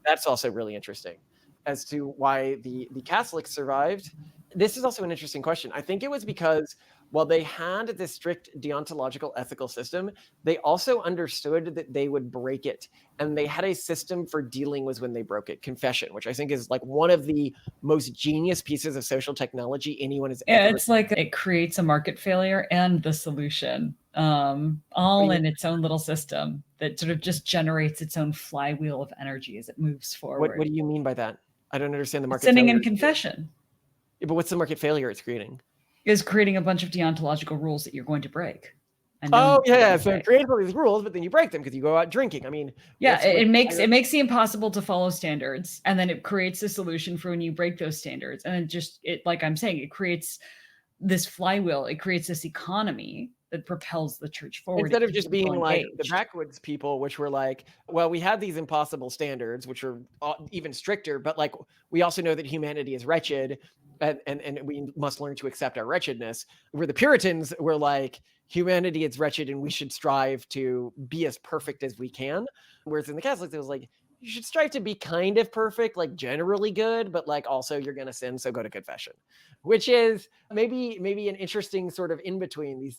That's also really interesting. As to why the Catholics survived, this is also an interesting question. I think it was because while they had this strict deontological ethical system, they also understood that they would break it. And they had a system for dealing with when they broke it, confession, which I think is like one of the most genius pieces of social technology anyone has ever. It's like it creates a market failure and the solution, all in its own little system that sort of just generates its own flywheel of energy as it moves forward. What do you mean by that? I don't understand the market Sending failure. in confession. Yeah, but what's the market failure it's creating? Is creating a bunch of deontological rules that you're going to break. And so it creates all these rules, but then you break them because you go out drinking. I mean, yeah, it makes the impossible to follow standards, and then it creates a solution for when you break those standards, and it like I'm saying, it creates this flywheel. It creates this economy that propels the church forward. Instead of just being like the backwoods people, which were like, well, we had these impossible standards, which are even stricter, but like, we also know that humanity is wretched, and we must learn to accept our wretchedness. Where the Puritans were like, humanity is wretched and we should strive to be as perfect as we can. Whereas in the Catholics, it was like, you should strive to be kind of perfect, like generally good, but like also you're going to sin, so go to confession, which is maybe an interesting sort of in between these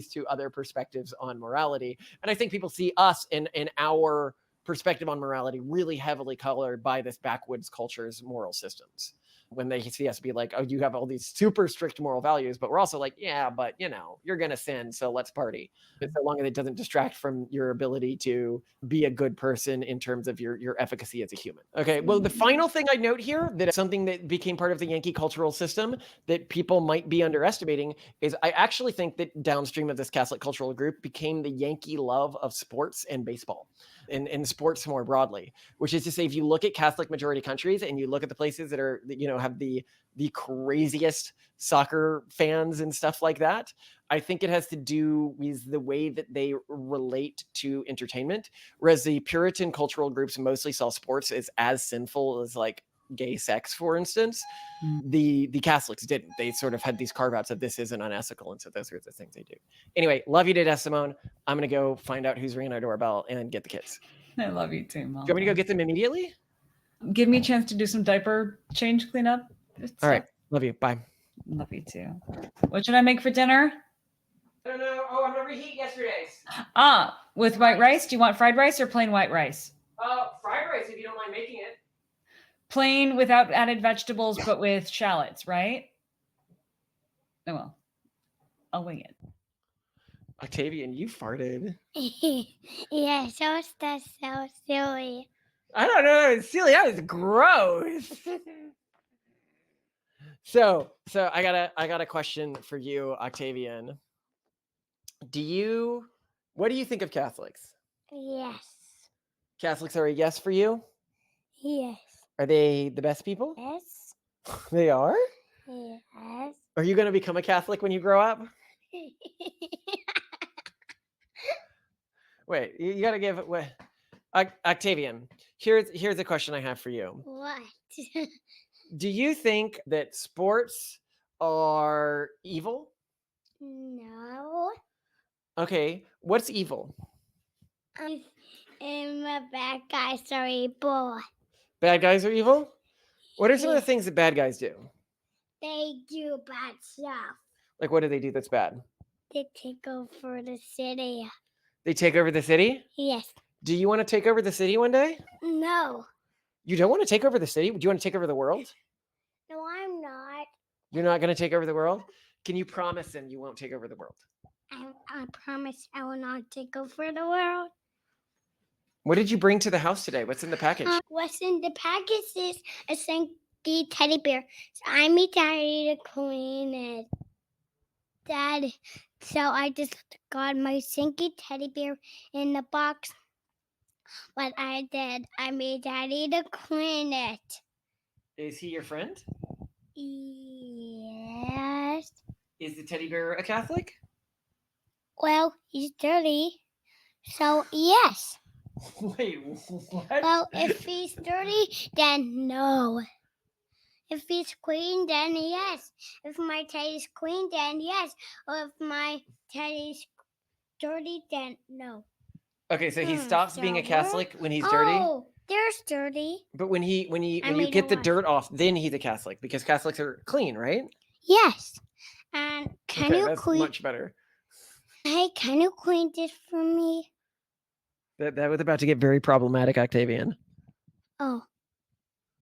two other perspectives on morality. And I think people see us in our perspective on morality really heavily colored by this backwoods culture's moral systems. When they see us be like, oh, you have all these super strict moral values, but we're also like, yeah, but you're going to sin, so let's party. But so long as it doesn't distract from your ability to be a good person in terms of your efficacy as a human. Okay, well, the final thing I note here, that is something that became part of the Yankee cultural system that people might be underestimating, is I actually think that downstream of this Catholic cultural group became the Yankee love of sports and baseball. And sports more broadly, which is to say, if you look at Catholic majority countries and you look at the places that are, have the craziest soccer fans and stuff like that, I think it has to do with the way that they relate to entertainment. Whereas the Puritan cultural groups mostly saw sports as sinful as like gay sex, for instance. The Catholics didn't. They sort of had these carve outs of this isn't unethical, and so those are the things they do. Anyway, love you to death, Simone. I'm gonna go find out who's ringing our doorbell and get the kids. I love you too, Mom. Do you want me to go get them immediately? Give me a chance to do some diaper change cleanup. All right, love you. Bye. Love you too. What should I make for dinner? I don't know. Oh, I'm gonna reheat yesterday's. With white rice. Do you want fried rice or plain white rice? Fried rice, if you don't mind making it. Plain without added vegetables, but with shallots, right? Oh, well, I'll wing it. Octavian, you farted. Yeah, so that's so silly. I don't know. It's silly. That was gross. So I got a question for you, Octavian. What do you think of Catholics? Yes. Catholics are a yes for you? Yes. Are they the best people? Yes. They are? Yes. Are you going to become a Catholic when you grow up? Wait, you got to give it. Octavian, here's a question I have for you. What? Do you think that sports are evil? No. Okay, what's evil? Bad guys are evil. Bad guys are evil? What are some of the things that bad guys do? They do bad stuff. Like, what do they do that's bad? They take over the city. They take over the city? Yes. Do you want to take over the city one day? No. You don't want to take over the city? Do you want to take over the world? No, I'm not. You're not going to take over the world? Can you promise him you won't take over the world? I promise I will not take over the world. What did you bring to the house today? What's in the package? What's in the package is a Sinky teddy bear. So I need Daddy to clean it. Dad. So I just got my Sinky teddy bear in the box. What I did, I made Daddy to clean it. Is he your friend? Yes. Is the teddy bear a Catholic? Well, he's dirty. So yes. Wait, what? Well, if he's dirty, then no. If he's clean, then yes. If my teddy's clean, then yes. Or if my teddy's dirty, then no. Okay, so he stops being a Catholic when he's dirty. Oh, there's dirty. But when you made get it the wash. dirt off, then he's a Catholic because Catholics are clean, right? Yes. And can Okay, you that's clean? much better. Hey, can you clean this for me? That was about to get very problematic, Octavian. Oh,